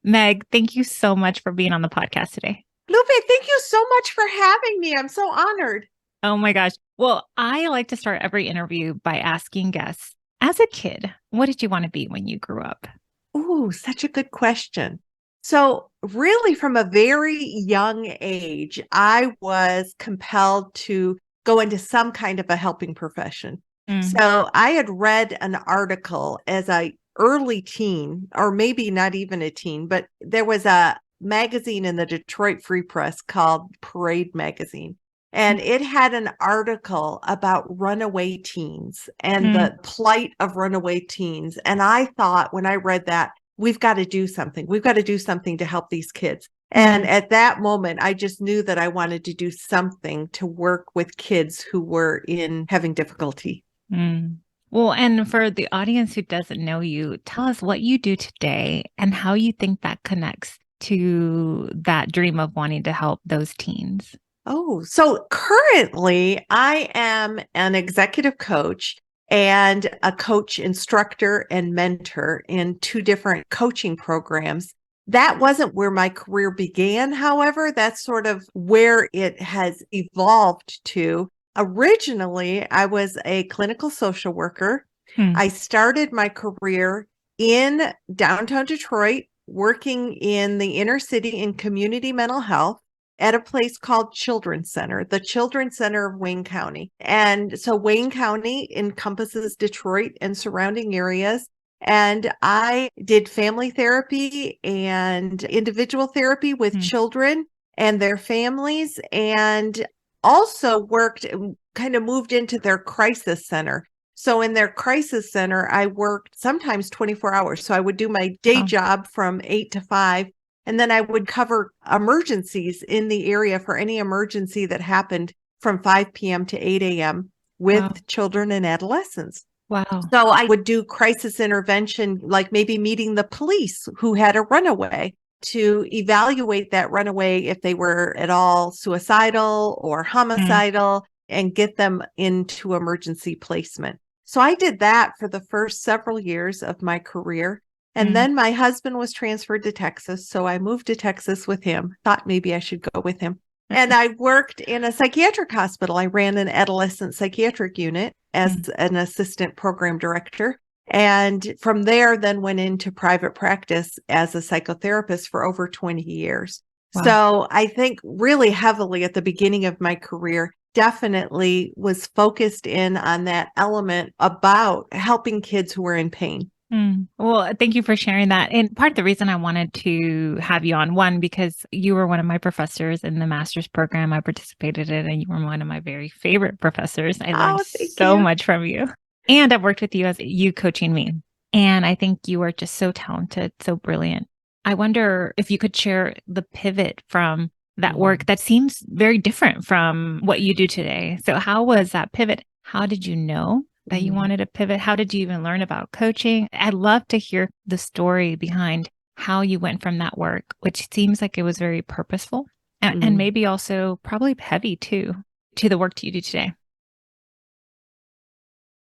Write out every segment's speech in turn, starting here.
Meg, thank you so much for being on the podcast today. Lupe, thank you so much for having me. I'm so honored. Oh my gosh. Well, I like to start every interview by asking guests, as a kid, what did you want to be when you grew up? Ooh, such a good question. So, really, from a very young age, I was compelled to go into some kind of a helping profession. Mm, So, I had read an article as a early teen, or maybe not even a teen, but there was a magazine in the Detroit Free Press called Parade Magazine. And it had an article about runaway teens and mm, the plight of runaway teens. And I thought when I read that, we've got to do something. We've got to do something to help these kids. And mm, at that moment, I just knew that I wanted to do something to work with kids who were in having difficulty. mm. Well, and for the audience who doesn't know you, tell us what you do today and how you think that connects to that dream of wanting to help those teens. Oh, so currently I am an executive coach and a coach instructor and mentor in two different coaching programs. That wasn't where my career began, however, that's sort of where it has evolved to. Originally, I was a clinical social worker. Mm, I started my career in downtown Detroit, working in the inner city in community mental health at a place called Children's Center, the Children's Center of Wayne County. And so Wayne County encompasses Detroit and surrounding areas. And I did family therapy and individual therapy with mm, children and their families, and also worked, kind of moved into their crisis center. So in their crisis center, I worked sometimes 24 hours. So I would do my day wow, job from 8 to 5, and then I would cover emergencies in the area for any emergency that happened from 5 p.m. to 8 a.m. wow, with children and adolescents. wow. So I would do crisis intervention, like maybe meeting the police who had a runaway to evaluate that runaway if they were at all suicidal or Mm, homicidal and get them into emergency placement. So I did that for the first several years of my career. And mm, then my husband was transferred to Texas. So I moved to Texas with him, thought maybe I should go with him. And I worked in a psychiatric hospital. I ran an adolescent psychiatric unit as mm. an assistant program director. And from there, then went into private practice as a psychotherapist for over 20 years. Wow. So I think really heavily at the beginning of my career, definitely was focused in on that element about helping kids who were in pain. Mm. Well, thank you for sharing that. And part of the reason I wanted to have you on, one, because you were one of my professors in the master's program I participated in, and you were one of my very favorite professors. I learned Oh, thank so you. much from you. And I've worked with you as you coaching me. And I think you are just so talented, so brilliant. I wonder if you could share the pivot from that work Mm. that seems very different from what you do today. So, how was that pivot? How did you know that you Mm. wanted to pivot? How did you even learn about coaching? I'd love to hear the story behind how you went from that work, which seems like it was very purposeful and Mm. maybe also probably heavy too, to the work that you do today.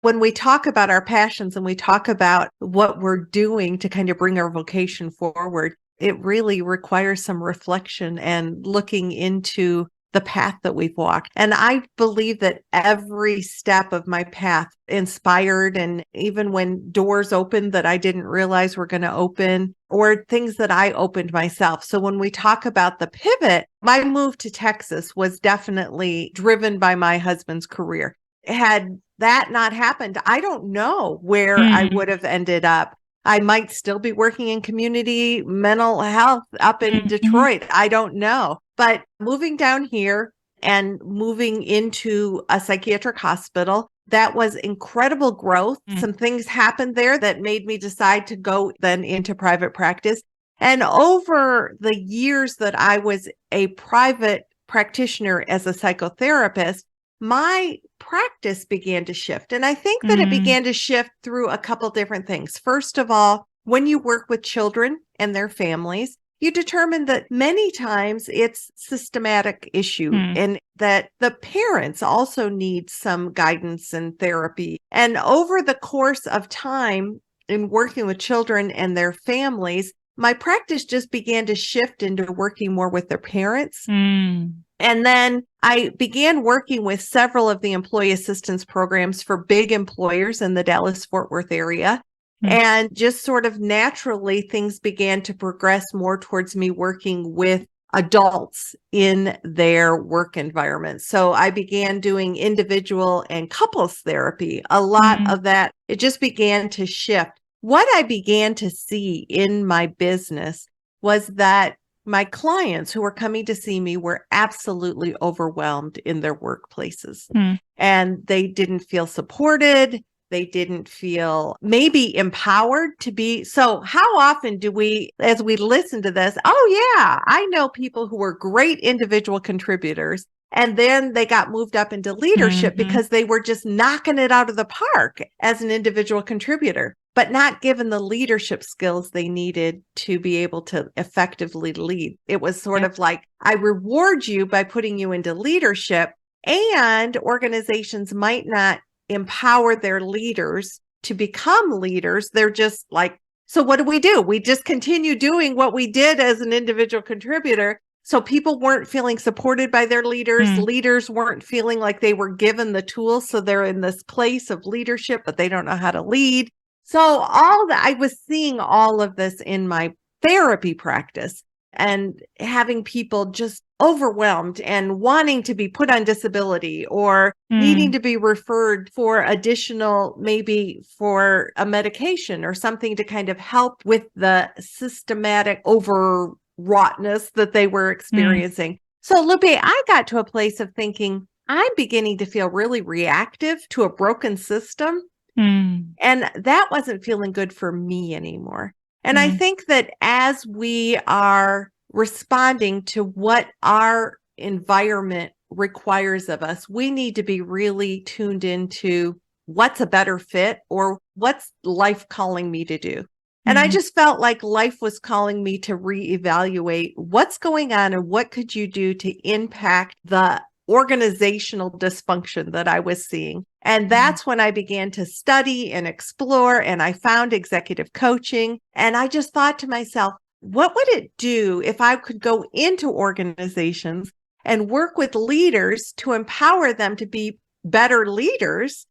When we talk about our passions and we talk about what we're doing to kind of bring our vocation forward, it really requires some reflection and looking into the path that we've walked. And I believe that every step of my path inspired, and even when doors opened that I didn't realize were going to open, or things that I opened myself. So when we talk about the pivot, my move to Texas was definitely driven by my husband's career. Had that not happened, I don't know where I Mm, would have ended up. I might still be working in community mental health up in mhm, Detroit. I don't know. But moving down here and moving into a psychiatric hospital, that was incredible growth. mm, Some things happened there that made me decide to go then into private practice. And over the years that I was a private practitioner as a psychotherapist, my practice began to shift. And I think that it mm, began to shift through a couple different things. First of all, when you work with children and their families, you determine that many times it's systematic issue mm, and that the parents also need some guidance and therapy. And over the course of time in working with children and their families, my practice just began to shift into working more with their parents. Mm. And then I began working with several of the employee assistance programs for big employers in the Dallas-Fort Worth area. And just sort of naturally, things began to progress more towards me working with adults in their work environment. So I began doing individual and couples therapy. A lot of that, it just began to shift. What I began to see in my business was that my clients who were coming to see me were absolutely overwhelmed in their workplaces. And they didn't feel supported. They didn't feel maybe empowered to be. So how often do we, as we listen to this, oh yeah, I know people who were great individual contributors, and then they got moved up into leadership because they were just knocking it out of the park as an individual contributor, but not given the leadership skills they needed to be able to effectively lead. It was sort of like, I reward you by putting you into leadership, and organizations might not empower their leaders to become leaders. They're just like, so what do? We just continue doing what we did as an individual contributor. So people weren't feeling supported by their leaders. Leaders weren't feeling like they were given the tools. So they're in this place of leadership, but they don't know how to lead. So all that, I was seeing all of this in my therapy practice, and having people just overwhelmed and wanting to be put on disability or needing to be referred for additional, maybe for a medication or something to kind of help with the systematic overwroughtness that they were experiencing. So Lupe, I got to a place of thinking, I'm beginning to feel really reactive to a broken system. And that wasn't feeling good for me anymore. And I think that as we are responding to what our environment requires of us, we need to be really tuned into what's a better fit or what's life calling me to do. And I just felt like life was calling me to reevaluate what's going on and what could you do to impact the organizational dysfunction that I was seeing. And that's when I began to study and explore, and I found executive coaching. And I just thought to myself, what would it do if I could go into organizations and work with leaders to empower them to be better leaders,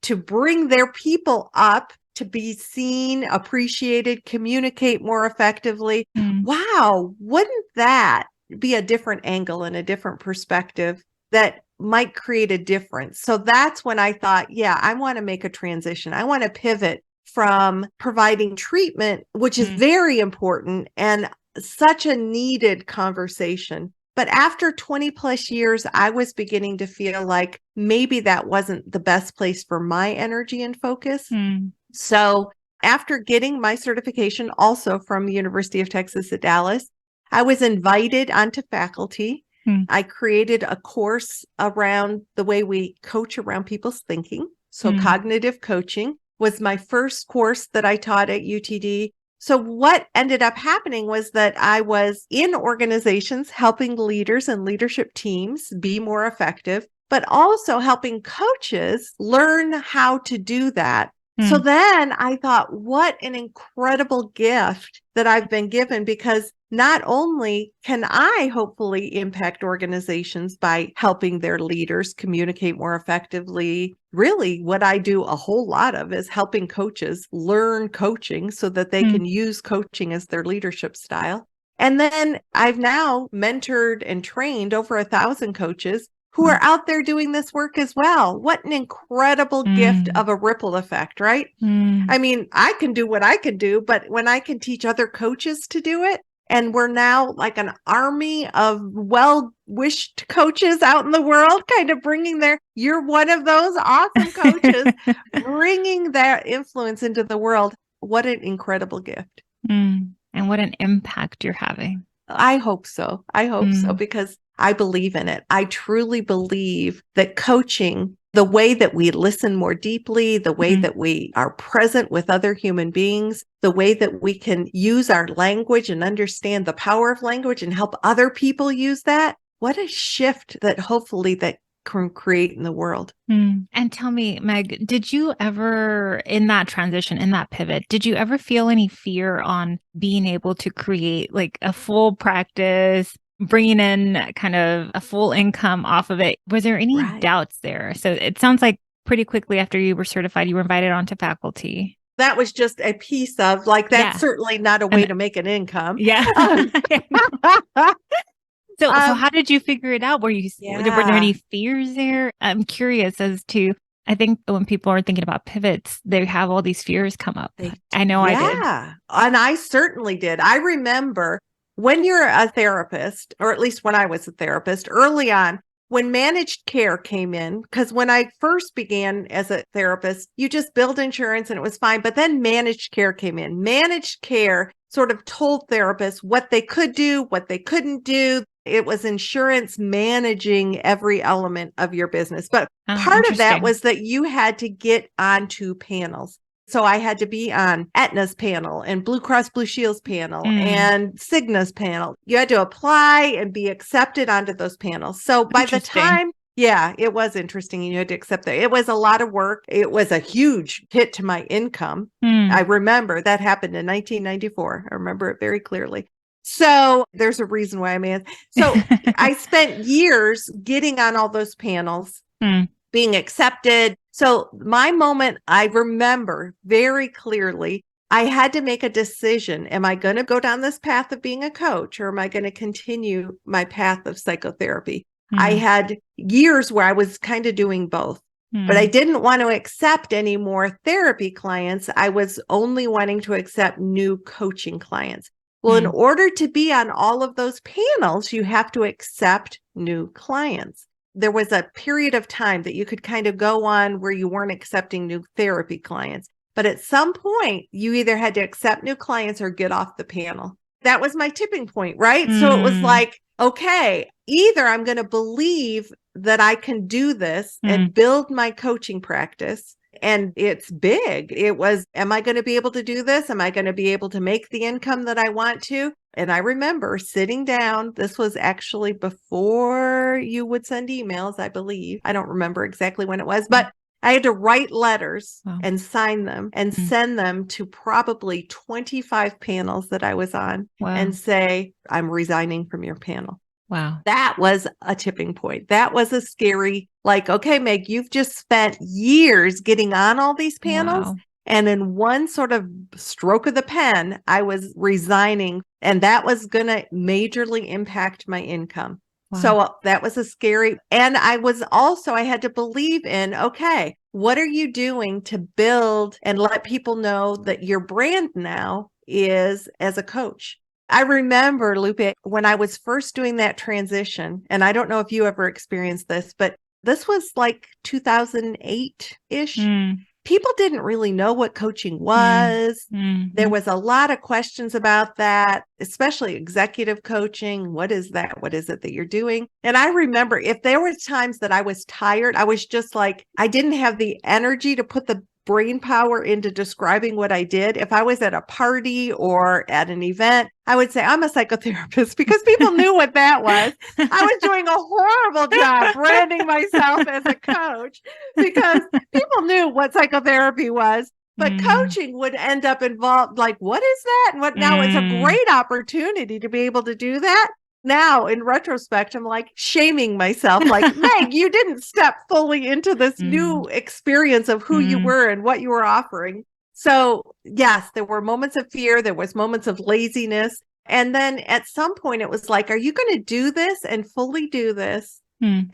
to bring their people up, to be seen, appreciated, communicate more effectively? Wow, wouldn't that be a different angle and a different perspective that might create a difference? So that's when I thought, yeah, I want to make a transition. I want to pivot from providing treatment, which is very important and such a needed conversation. But after 20 plus years, I was beginning to feel like maybe that wasn't the best place for my energy and focus. So after getting my certification also from the University of Texas at Dallas, I was invited onto faculty. I created a course around the way we coach around people's thinking. So cognitive coaching was my first course that I taught at UTD. So what ended up happening was that I was in organizations helping leaders and leadership teams be more effective, but also helping coaches learn how to do that. So then I thought, what an incredible gift that I've been given, because not only can I hopefully impact organizations by helping their leaders communicate more effectively. Really, what I do a whole lot of is helping coaches learn coaching so that they can use coaching as their leadership style. And then I've now mentored and trained over 1,000 coaches who are out there doing this work as well. What an incredible gift of a ripple effect, right? I mean, I can do what I can do, but when I can teach other coaches to do it, and we're now like an army of well-wished coaches out in the world, kind of bringing you're one of those awesome coaches, bringing that influence into the world. What an incredible gift. And what an impact you're having. I hope so. I hope so, because I believe in it. I truly believe that coaching, the way that we listen more deeply, the way that we are present with other human beings, the way that we can use our language and understand the power of language and help other people use that. What a shift that hopefully that can create in the world. And tell me, Meg, did you ever, in that transition, in that pivot, did you ever feel any fear on being able to create like a full practice, bringing in kind of a full income off of it? Was there any Right. doubts there? So it sounds like pretty quickly after you were certified, you were invited onto faculty. That was just a piece of like, that's certainly not a way to make an income. Yeah. So how did you figure it out? Were there any fears there? I'm curious as to, I think when people are thinking about pivots, they have all these fears come up. I know I did. Yeah. And I certainly did. I remember when you're a therapist, or at least when I was a therapist early on, when managed care came in, because when I first began as a therapist, you just billed insurance and it was fine. But then managed care came in. Managed care sort of told therapists what they could do, what they couldn't do. It was insurance managing every element of your business. But part of that was that you had to get onto panels. So I had to be on Aetna's panel and Blue Cross Blue Shield's panel and Cigna's panel. You had to apply and be accepted onto those panels. So by the time, it was interesting. You had to accept that. It was a lot of work. It was a huge hit to my income. I remember that happened in 1994. I remember it very clearly. So there's a reason why So I spent years getting on all those panels, being accepted. So my moment, I remember very clearly, I had to make a decision. Am I going to go down this path of being a coach, or am I going to continue my path of psychotherapy? I had years where I was kind of doing both, but I didn't want to accept any more therapy clients. I was only wanting to accept new coaching clients. Well, in order to be on all of those panels, you have to accept new clients. There was a period of time that you could kind of go on where you weren't accepting new therapy clients. But at some point, you either had to accept new clients or get off the panel. That was my tipping point, right? So it was like, okay, either I'm going to believe that I can do this and build my coaching practice. And it's big. It was, am I going to be able to do this? Am I going to be able to make the income that I want to? And I remember sitting down. This was actually before you would send emails, I believe. I don't remember exactly when it was, but I had to write letters and sign them and send them to probably 25 panels that I was on and say, I'm resigning from your panel. Wow. That was a tipping point. That was a scary, like, okay, Meg, you've just spent years getting on all these panels. Wow. And in one sort of stroke of the pen, I was resigning, and that was going to majorly impact my income. Wow. So that was a scary, and I had to believe in, okay, what are you doing to build and let people know that your brand now is as a coach? I remember, Lupe, when I was first doing that transition, and I don't know if you ever experienced this, but this was like 2008-ish. People didn't really know what coaching was. There was a lot of questions about that, especially executive coaching. What is that? What is it that you're doing? And I remember if there were times that I was tired, I was just like, I didn't have the energy to put the brain power into describing what I did. If I was at a party or at an event, I would say I'm a psychotherapist because people knew what that was. I was doing a horrible job branding myself as a coach because people knew what psychotherapy was. But coaching would end up involved, like, what is that? And what now is a great opportunity to be able to do that. Now, in retrospect, I'm like shaming myself, like, Meg, you didn't step fully into this new experience of who you were and what you were offering. So, yes, there were moments of fear. There was moments of laziness. And then at some point, it was like, are you going to do this and fully do this?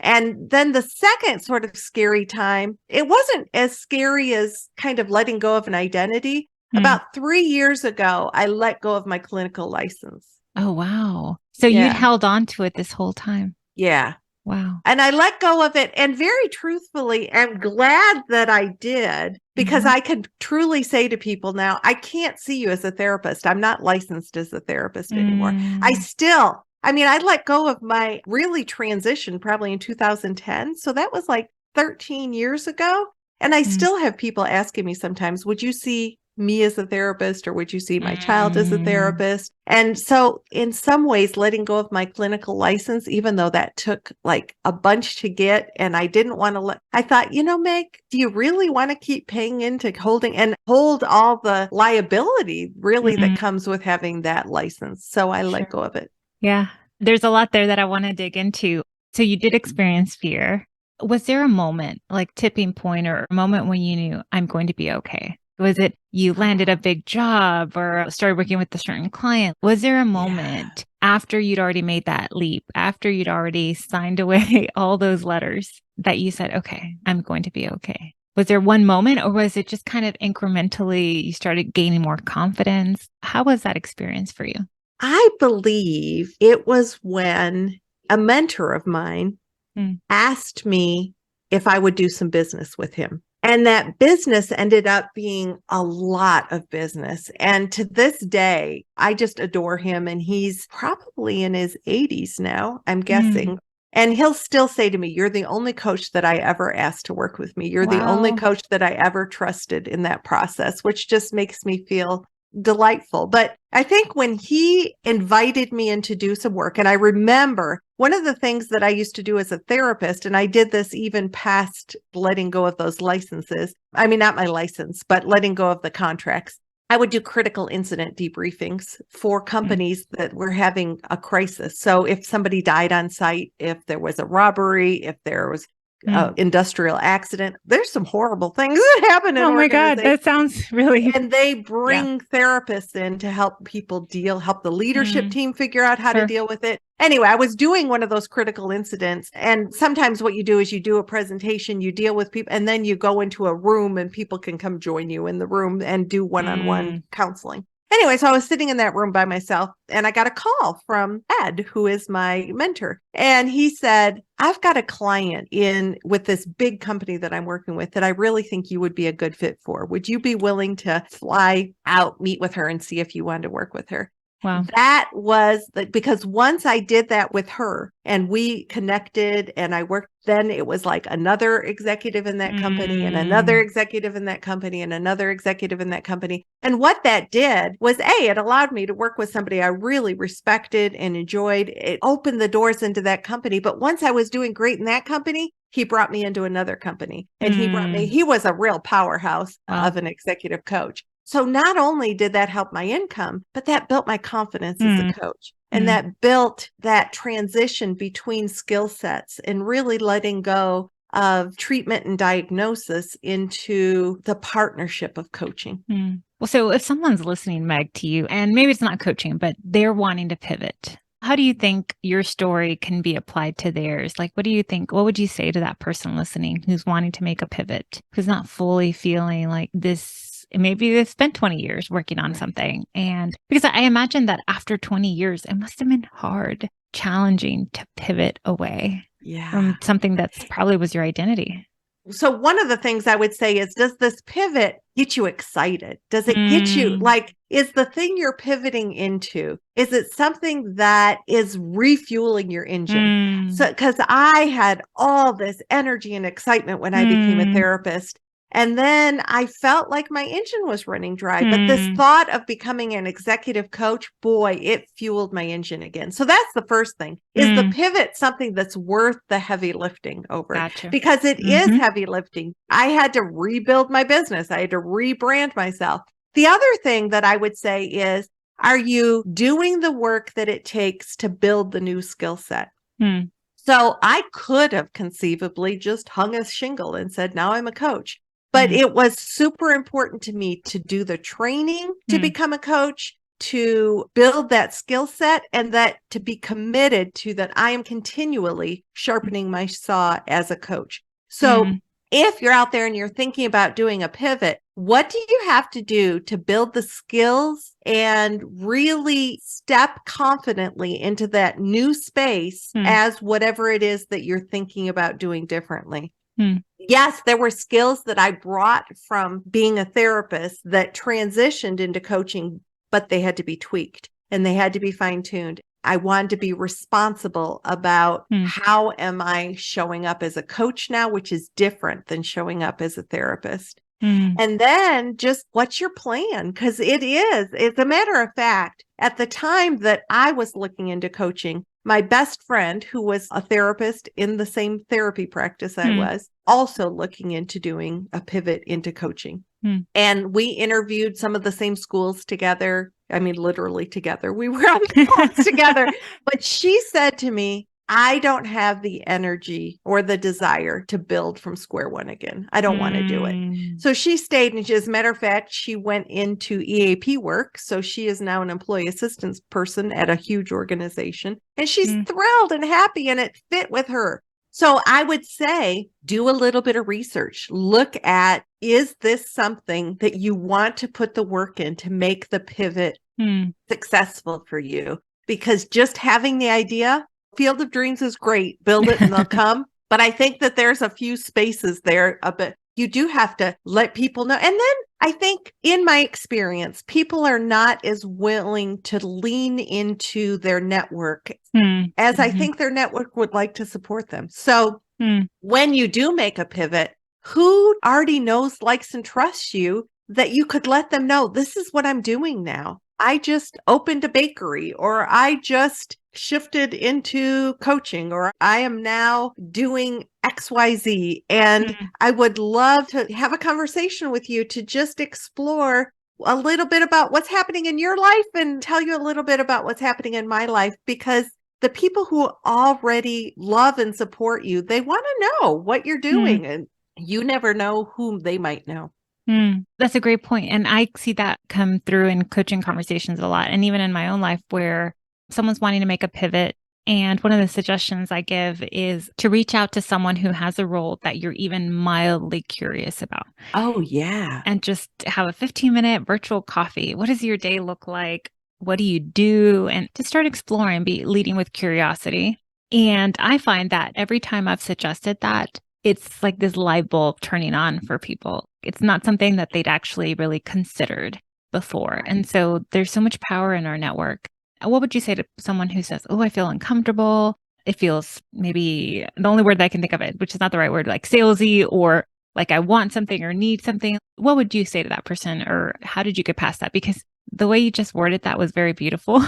And then the second sort of scary time, it wasn't as scary as kind of letting go of an identity. About 3 years ago, I let go of my clinical license. Oh, wow. So you'd held on to it this whole time. Yeah. Wow. And I let go of it. And very truthfully, I'm glad that I did, because I can truly say to people now, I can't see you as a therapist. I'm not licensed as a therapist anymore. I let go of my really transition probably in 2010. So that was like 13 years ago. And I still have people asking me sometimes, would you see me as a therapist, or would you see my child as a therapist? And so in some ways, letting go of my clinical license, even though that took like a bunch to get, and I didn't want to I thought, Meg, do you really want to keep paying into holding and hold all the liability really that comes with having that license? So I let go of it. Yeah. There's a lot there that I want to dig into. So you did experience fear. Was there a moment, like tipping point, or a moment when you knew I'm going to be okay? Was it you landed a big job or started working with a certain client? Was there a moment after you'd already made that leap, after you'd already signed away all those letters, that you said, okay, I'm going to be okay? Was there one moment, or was it just kind of incrementally you started gaining more confidence? How was that experience for you? I believe it was when a mentor of mine asked me if I would do some business with him. And that business ended up being a lot of business. And to this day, I just adore him. And he's probably in his 80s now, I'm guessing. And he'll still say to me, you're the only coach that I ever asked to work with me. You're the only coach that I ever trusted in that process, which just makes me feel delightful. But I think when he invited me in to do some work, and I remember one of the things that I used to do as a therapist, and I did this even past letting go of those licenses. I mean, not my license, but letting go of the contracts. I would do critical incident debriefings for companies that were having a crisis. So if somebody died on site, if there was a robbery, if there was industrial accident, there's some horrible things that happen in my God, that sounds really... And they bring therapists in to help people help the leadership team figure out how to deal with it. Anyway, I was doing one of those critical incidents. And sometimes what you do is you do a presentation, you deal with people, and then you go into a room and people can come join you in the room and do one-on-one counseling. Anyway, so I was sitting in that room by myself, and I got a call from Ed, who is my mentor. And he said, I've got a client with this big company that I'm working with that I really think you would be a good fit for. Would you be willing to fly out, meet with her, and see if you wanted to work with her? Wow. That was because once I did that with her and we connected and I worked, then it was like another executive in that company and another executive in that company and another executive in that company. And what that did was, it allowed me to work with somebody I really respected and enjoyed. It opened the doors into that company. But once I was doing great in that company, he brought me into another company, and he was a real powerhouse of an executive coach. So not only did that help my income, but that built my confidence as a coach. And that built that transition between skill sets and really letting go of treatment and diagnosis into the partnership of coaching. Well, so if someone's listening, Meg, to you, and maybe it's not coaching, but they're wanting to pivot, how do you think your story can be applied to theirs? Like, what do you think? What would you say to that person listening who's wanting to make a pivot, who's not fully feeling like this? Maybe they've spent 20 years working on something. And because I imagine that after 20 years, it must have been hard, challenging to pivot away from something that's probably was your identity. So one of the things I would say is, does this pivot get you excited? Does it get you is the thing you're pivoting into, is it something that is refueling your engine? So, because I had all this energy and excitement when I became a therapist. And then I felt like my engine was running dry. But this thought of becoming an executive coach, boy, it fueled my engine again. So that's the first thing. Is the pivot something that's worth the heavy lifting over? Gotcha. Because it is heavy lifting. I had to rebuild my business. I had to rebrand myself. The other thing that I would say is, are you doing the work that it takes to build the new skill set? So I could have conceivably just hung a shingle and said, now I'm a coach. But it was super important to me to do the training to become a coach, to build that skill set, and that to be committed to that I am continually sharpening my saw as a coach. So if you're out there and you're thinking about doing a pivot, what do you have to do to build the skills and really step confidently into that new space as whatever it is that you're thinking about doing differently? Yes, there were skills that I brought from being a therapist that transitioned into coaching, but they had to be tweaked and they had to be fine-tuned. I wanted to be responsible about how am I showing up as a coach now, which is different than showing up as a therapist. Mm. And then just what's your plan? Because it's a matter of fact, at the time that I was looking into coaching, my best friend, who was a therapist in the same therapy practice I was, also looking into doing a pivot into coaching. And we interviewed some of the same schools together. I mean, literally together. We were on the calls together. But she said to me, I don't have the energy or the desire to build from square one again. I don't want to do it. So she stayed. And as a matter of fact, she went into EAP work. So she is now an employee assistance person at a huge organization. And she's thrilled and happy, and it fit with her. So I would say, do a little bit of research. Look at, is this something that you want to put the work in to make the pivot successful for you? Because just having the idea, Field of Dreams is great. Build it and they'll come. But I think that there's a few spaces there, but you do have to let people know. And then I think, in my experience, people are not as willing to lean into their network as I think their network would like to support them. So when you do make a pivot, who already knows, likes, and trusts you that you could let them know, this is what I'm doing now. I just opened a bakery, or I just shifted into coaching, or I am now doing XYZ. And I would love to have a conversation with you to just explore a little bit about what's happening in your life and tell you a little bit about what's happening in my life, because the people who already love and support you, they want to know what you're doing, and you never know whom they might know. That's a great point. And I see that come through in coaching conversations a lot. And even in my own life, where someone's wanting to make a pivot. And one of the suggestions I give is to reach out to someone who has a role that you're even mildly curious about. Oh, yeah. And just have a 15-minute virtual coffee. What does your day look like? What do you do? And to start exploring, be leading with curiosity. And I find that every time I've suggested that, it's like this light bulb turning on for people. It's not something that they'd actually really considered before. And so there's so much power in our network. What would you say to someone who says, oh, I feel uncomfortable? It feels, maybe the only word that I can think of it, which is not the right word, like salesy, or like I want something or need something. What would you say to that person? Or how did you get past that? Because the way you just worded that was very beautiful.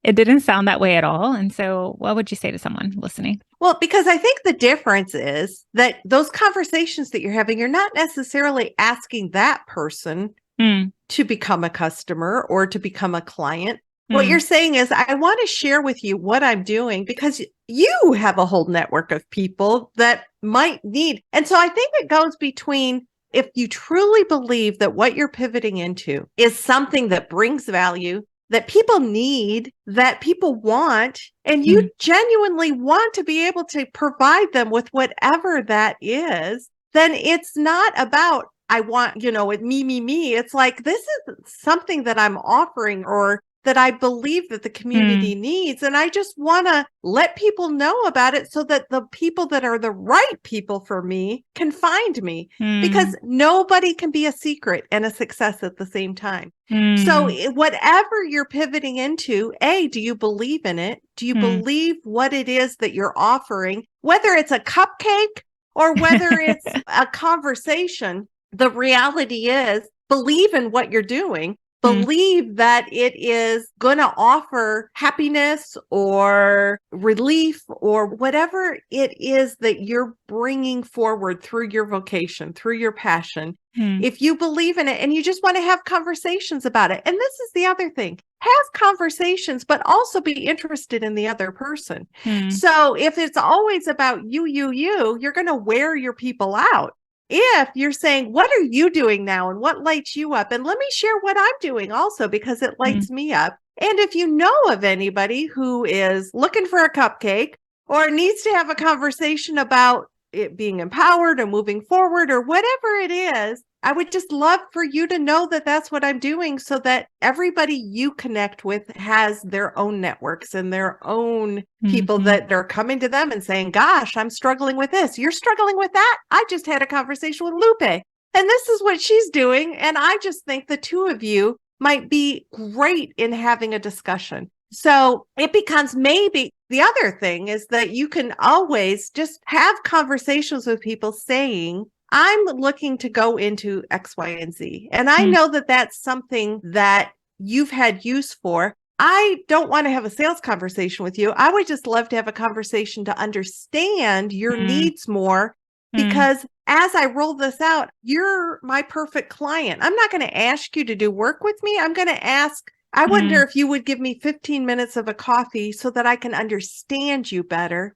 It didn't sound that way at all. And so what would you say to someone listening? Well, because I think the difference is that those conversations that you're having, you're not necessarily asking that person to become a customer or to become a client. What you're saying is, I want to share with you what I'm doing because you have a whole network of people that might need. And so I think it goes between, if you truly believe that what you're pivoting into is something that brings value, that people need, that people want, and you genuinely want to be able to provide them with whatever that is, then it's not about, I want, it me. It's like, this is something that I'm offering, or that I believe that the community needs. And I just want to let people know about it so that the people that are the right people for me can find me, because nobody can be a secret and a success at the same time. So whatever you're pivoting into, do you believe in it? Do you believe what it is that you're offering? Whether it's a cupcake or whether it's a conversation, the reality is, believe in what you're doing. Believe that it is going to offer happiness or relief or whatever it is that you're bringing forward through your vocation, through your passion. If you believe in it and you just want to have conversations about it. And this is the other thing. Have conversations, but also be interested in the other person. So if it's always about you're going to wear your people out. If you're saying, what are you doing now and what lights you up? And let me share what I'm doing also, because it lights me up. And if you know of anybody who is looking for a cupcake or needs to have a conversation about it being empowered or moving forward or whatever it is, I would just love for you to know that that's what I'm doing, so that everybody you connect with has their own networks and their own people that are coming to them and saying, gosh, I'm struggling with this. You're struggling with that? I just had a conversation with Lupe and this is what she's doing. And I just think the two of you might be great in having a discussion. So it becomes, maybe the other thing is that you can always just have conversations with people saying, I'm looking to go into X, Y, and Z. And I know that that's something that you've had use for. I don't want to have a sales conversation with you. I would just love to have a conversation to understand your needs more, because as I roll this out, you're my perfect client. I'm not going to ask you to do work with me. I'm going to ask, I wonder if you would give me 15 minutes of a coffee so that I can understand you better,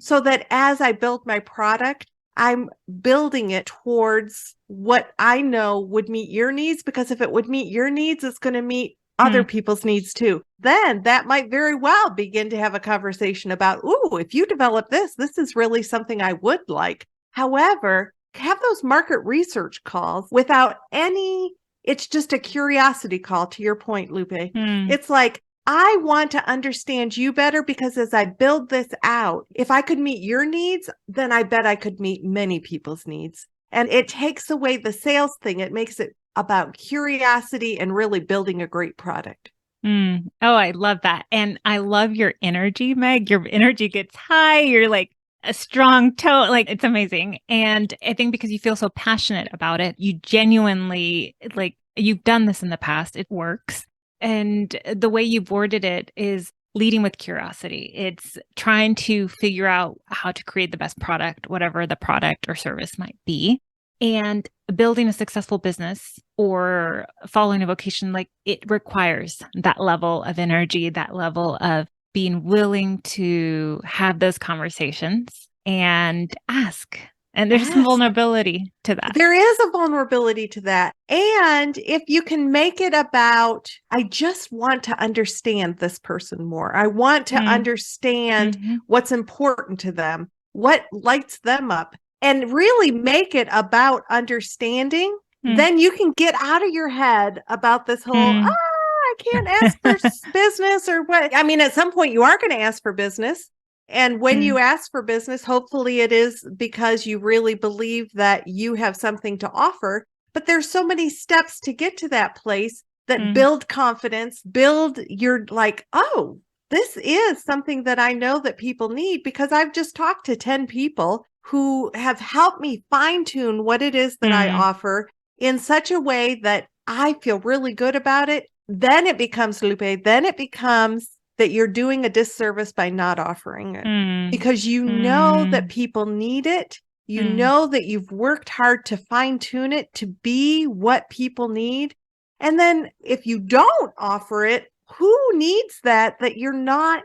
so that as I build my product, I'm building it towards what I know would meet your needs, because if it would meet your needs, it's going to meet other people's needs too. Then that might very well begin to have a conversation about, ooh, if you develop this, this is really something I would like. However, have those market research calls without any, it's just a curiosity call, to your point, Lupe. It's like, I want to understand you better, because as I build this out, if I could meet your needs, then I bet I could meet many people's needs. And it takes away the sales thing. It makes it about curiosity and really building a great product. Oh, I love that. And I love your energy, Meg. Your energy gets high. You're like a strong tone. Like, it's amazing. And I think because you feel so passionate about it, you genuinely, like, you've done this in the past. It works. And the way you've worded it is leading with curiosity. It's trying to figure out how to create the best product, whatever the product or service might be. And building a successful business or following a vocation, like, it requires that level of energy, that level of being willing to have those conversations and ask. And there's some vulnerability to that. There is a vulnerability to that. And if you can make it about, I just want to understand this person more. I want to understand what's important to them, what lights them up, and really make it about understanding, then you can get out of your head about this whole, I can't ask for business or what. I mean, at some point you are going to ask for business. And when you ask for business, hopefully it is because you really believe that you have something to offer. But there's so many steps to get to that place that build confidence, build your like, oh, this is something that I know that people need, because I've just talked to 10 people who have helped me fine tune what it is that I offer in such a way that I feel really good about it. Then it becomes, Lupe, then it becomes that you're doing a disservice by not offering it, because you know that people need it. You know that you've worked hard to fine tune it to be what people need. And then if you don't offer it, who needs that you're not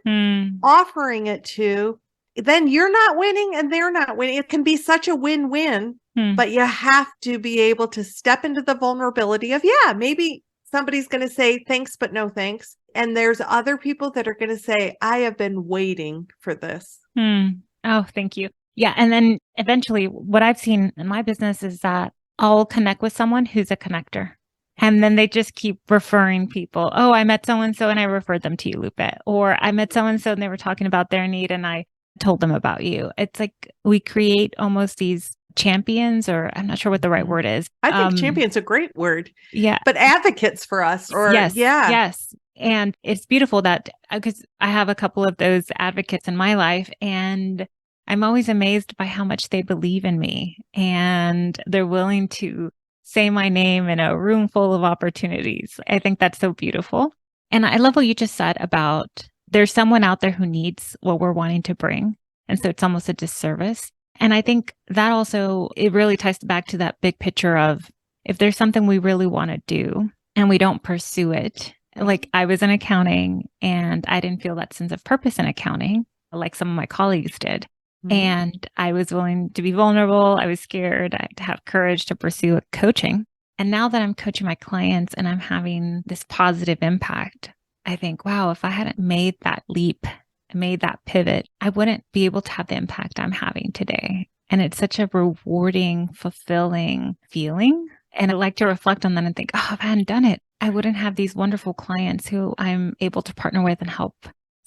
offering it to? Then you're not winning and they're not winning. It can be such a win-win, but you have to be able to step into the vulnerability of, yeah, maybe somebody's going to say thanks, but no thanks. And there's other people that are going to say, I have been waiting for this. Oh, thank you. Yeah. And then eventually what I've seen in my business is that I'll connect with someone who's a connector. And then they just keep referring people. Oh, I met so-and-so and I referred them to you, Lupe. Or I met so-and-so and they were talking about their need and I told them about you. It's like we create almost these champions, or I'm not sure what the right word is. I think champion's a great word. Yeah. But advocates for us, or yes. And it's beautiful that, because I have a couple of those advocates in my life, and I'm always amazed by how much they believe in me and they're willing to say my name in a room full of opportunities. I think that's so beautiful. And I love what you just said about there's someone out there who needs what we're wanting to bring. And so it's almost a disservice. And I think that also, it really ties back to that big picture of if there's something we really want to do and we don't pursue it. Like, I was in accounting and I didn't feel that sense of purpose in accounting like some of my colleagues did. And I was willing to be vulnerable. I was scared. I had to have courage to pursue coaching. And now that I'm coaching my clients and I'm having this positive impact, I think, wow, if I hadn't made that leap, made that pivot, I wouldn't be able to have the impact I'm having today. And it's such a rewarding, fulfilling feeling. And I like to reflect on that and think, oh, if I hadn't done it, I wouldn't have these wonderful clients who I'm able to partner with and help.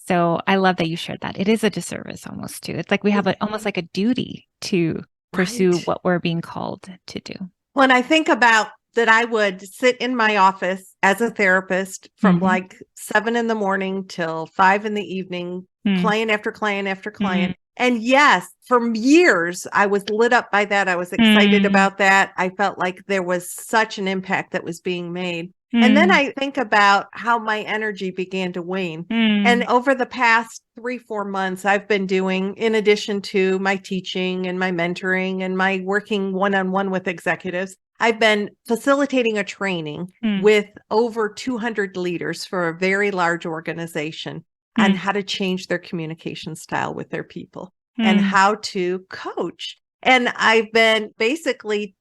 So I love that you shared that. It is a disservice almost too. It's like we have almost like a duty to pursue what we're being called to do. When I think about that, I would sit in my office as a therapist from like 7 a.m. till 5 p.m, client after client after client. And yes, for years, I was lit up by that. I was excited about that. I felt like there was such an impact that was being made. And then I think about how my energy began to wane. And over the past 3-4 months, I've been doing, in addition to my teaching and my mentoring and my working one-on-one with executives, I've been facilitating a training with over 200 leaders for a very large organization on how to change their communication style with their people and how to coach. And I've been basically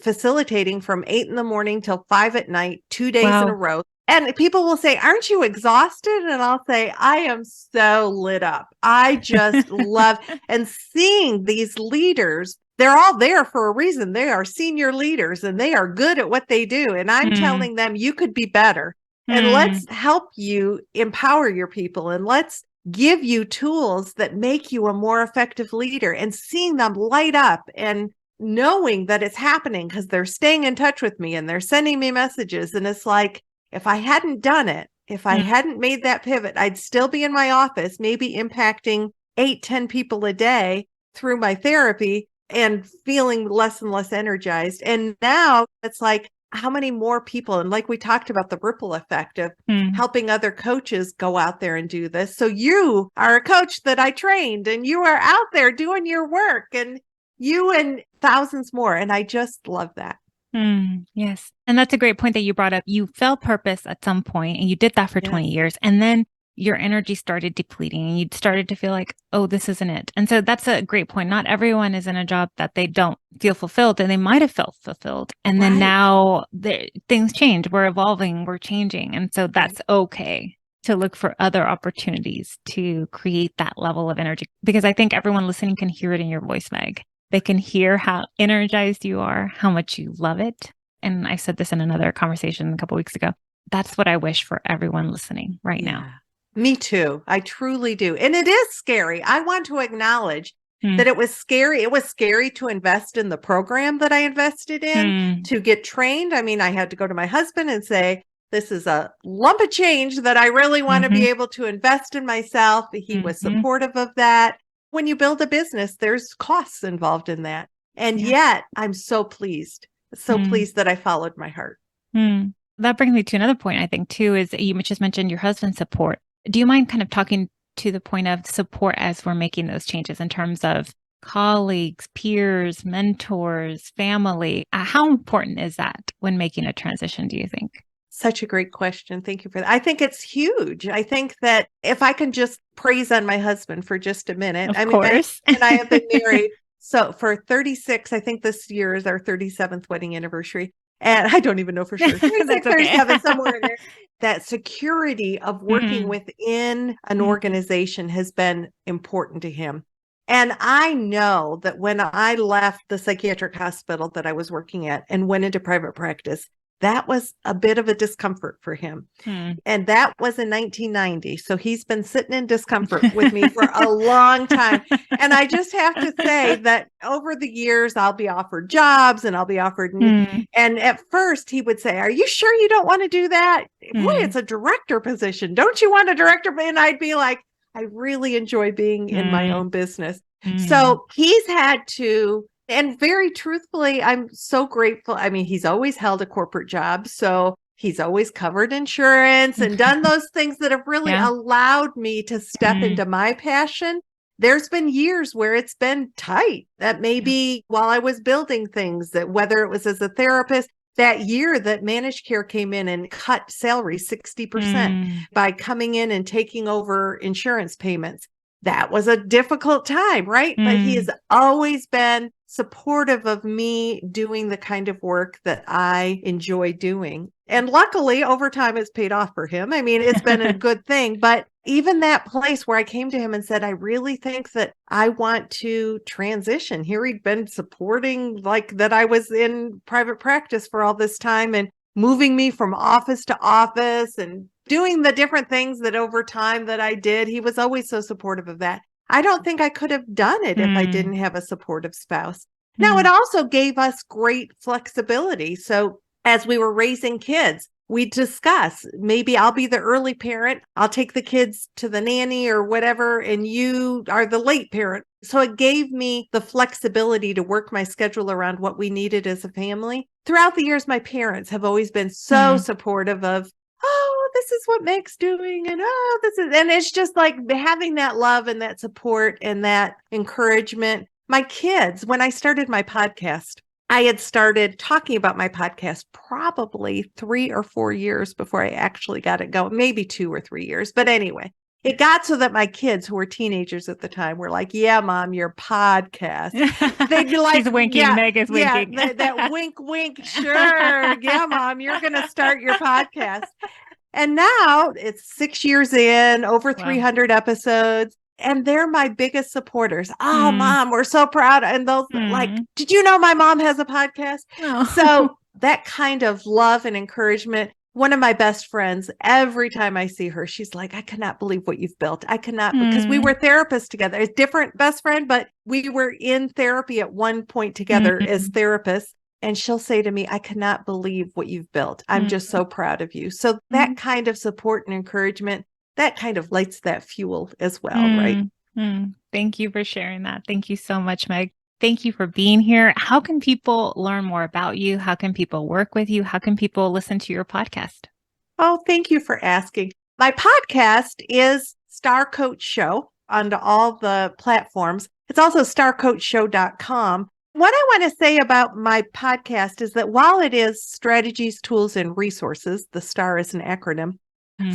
facilitating from 8 a.m. till 5 p.m, 2 days in a row. And people will say, aren't you exhausted? And I'll say, I am so lit up. I just love and seeing these leaders. They're all there for a reason. They are senior leaders and they are good at what they do. And I'm telling them, you could be better. And let's help you empower your people, and let's give you tools that make you a more effective leader, and seeing them light up and knowing that it's happening because they're staying in touch with me and they're sending me messages. And it's like, if I hadn't done it, if I hadn't made that pivot, I'd still be in my office, maybe impacting 8-10 people a day through my therapy and feeling less and less energized. And now it's like, how many more people, and like we talked about the ripple effect of helping other coaches go out there and do this. So you are a coach that I trained, and you are out there doing your work, and you and thousands more. And I just love that. Yes. And that's a great point that you brought up. You felt purpose at some point, and you did that for 20 years. And then your energy started depleting, and you started to feel like, oh, this isn't it. And so that's a great point. Not everyone is in a job that they don't feel fulfilled, and they might have felt fulfilled. And then now things change. We're evolving, we're changing. And so that's okay to look for other opportunities to create that level of energy, because I think everyone listening can hear it in your voice, Meg. They can hear how energized you are, how much you love it. And I said this in another conversation a couple of weeks ago. That's what I wish for everyone listening right now. Me too. I truly do. And it is scary. I want to acknowledge that it was scary. It was scary to invest in the program that I invested in, to get trained. I mean, I had to go to my husband and say, this is a lump of change that I really want to be able to invest in myself. He was supportive of that. When you build a business, there's costs involved in that. And yet I'm so pleased that I followed my heart. That brings me to another point, I think, too, is you just mentioned your husband's support. Do you mind kind of talking to the point of support as we're making those changes in terms of colleagues, peers, mentors, family? How important is that when making a transition, do you think? Such a great question. Thank you for that. I think it's huge. I think that if I can just praise on my husband for just a minute. Of course. And I have been married. So for 36, I think this year is our 37th wedding anniversary. And I don't even know for sure. 36, 37, somewhere in there. That security of working within an organization has been important to him. And I know that when I left the psychiatric hospital that I was working at and went into private practice, that was a bit of a discomfort for him. And that was in 1990. So he's been sitting in discomfort with me for a long time. And I just have to say that over the years, I'll be offered jobs and I'll be offered. And at first he would say, are you sure you don't want to do that? Boy, it's a director position. Don't you want a director? And I'd be like, I really enjoy being in my own business. So he's had to. And very truthfully, I'm so grateful. I mean, he's always held a corporate job. So he's always covered insurance and done those things that have really allowed me to step into my passion. There's been years where it's been tight. That maybe while I was building things, that whether it was as a therapist, that year that managed care came in and cut salary 60% by coming in and taking over insurance payments. That was a difficult time, right? But he has always been supportive of me doing the kind of work that I enjoy doing. And luckily, over time, it's paid off for him. I mean, it's been a good thing. But even that place where I came to him and said, I really think that I want to transition. Here he'd been supporting like that I was in private practice for all this time and moving me from office to office and doing the different things that over time that I did. He was always so supportive of that. I don't think I could have done it if I didn't have a supportive spouse. Now, it also gave us great flexibility. So as we were raising kids, we discuss, maybe I'll be the early parent. I'll take the kids to the nanny or whatever, and you are the late parent. So it gave me the flexibility to work my schedule around what we needed as a family. Throughout the years, my parents have always been so supportive of, oh, this is what Meg's doing. And oh, and it's just like having that love and that support and that encouragement. My kids, when I started my podcast, I had started talking about my podcast probably 3 or 4 years before I actually got it going, maybe 2 or 3 years. But anyway, it got so that my kids, who were teenagers at the time, were like, yeah, Mom, your podcast. They'd be like, she's winking. Yeah, Meg is winking. that wink, wink. Sure. Yeah, Mom, you're going to start your podcast. And now it's 6 years in, over 300 episodes. And they're my biggest supporters. Oh, Mom, we're so proud. And they'll like, did you know my mom has a podcast? Oh. So that kind of love and encouragement. One of my best friends, every time I see her, she's like, I cannot believe what you've built. I cannot, because we were therapists together. It's different best friend, but we were in therapy at one point together as therapists. And she'll say to me, I cannot believe what you've built. I'm just so proud of you. So that kind of support and encouragement, that kind of lights that fuel as well, right? Thank you for sharing that. Thank you so much, Meg. Thank you for being here. How can people learn more about you? How can people work with you? How can people listen to your podcast? Oh, thank you for asking. My podcast is Star Coach Show on all the platforms. It's also starcoachshow.com. What I want to say about my podcast is that while it is strategies, tools, and resources, the STAR is an acronym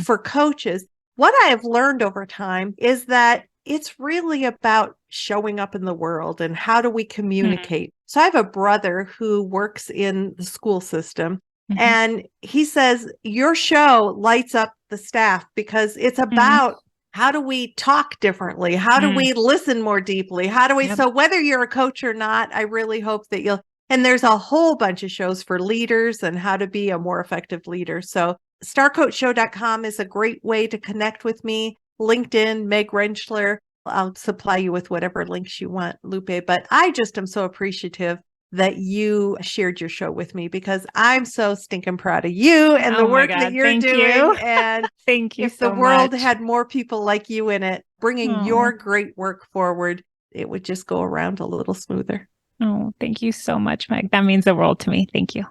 for coaches, what I have learned over time is that it's really about showing up in the world and how do we communicate. So I have a brother who works in the school system, and he says, your show lights up the staff because it's about how do we talk differently? How do we listen more deeply? How do we, so whether you're a coach or not, I really hope that and there's a whole bunch of shows for leaders and how to be a more effective leader. So starcoachshow.com is a great way to connect with me. LinkedIn, Meg Rentschler. I'll supply you with whatever links you want, Lupe. But I just am so appreciative that you shared your show with me because I'm so stinking proud of you and the work that you're doing. And thank you if so the world much. had more people like you in it, bringing your great work forward, it would just go around a little smoother. Oh, thank you so much, Meg. That means the world to me. Thank you.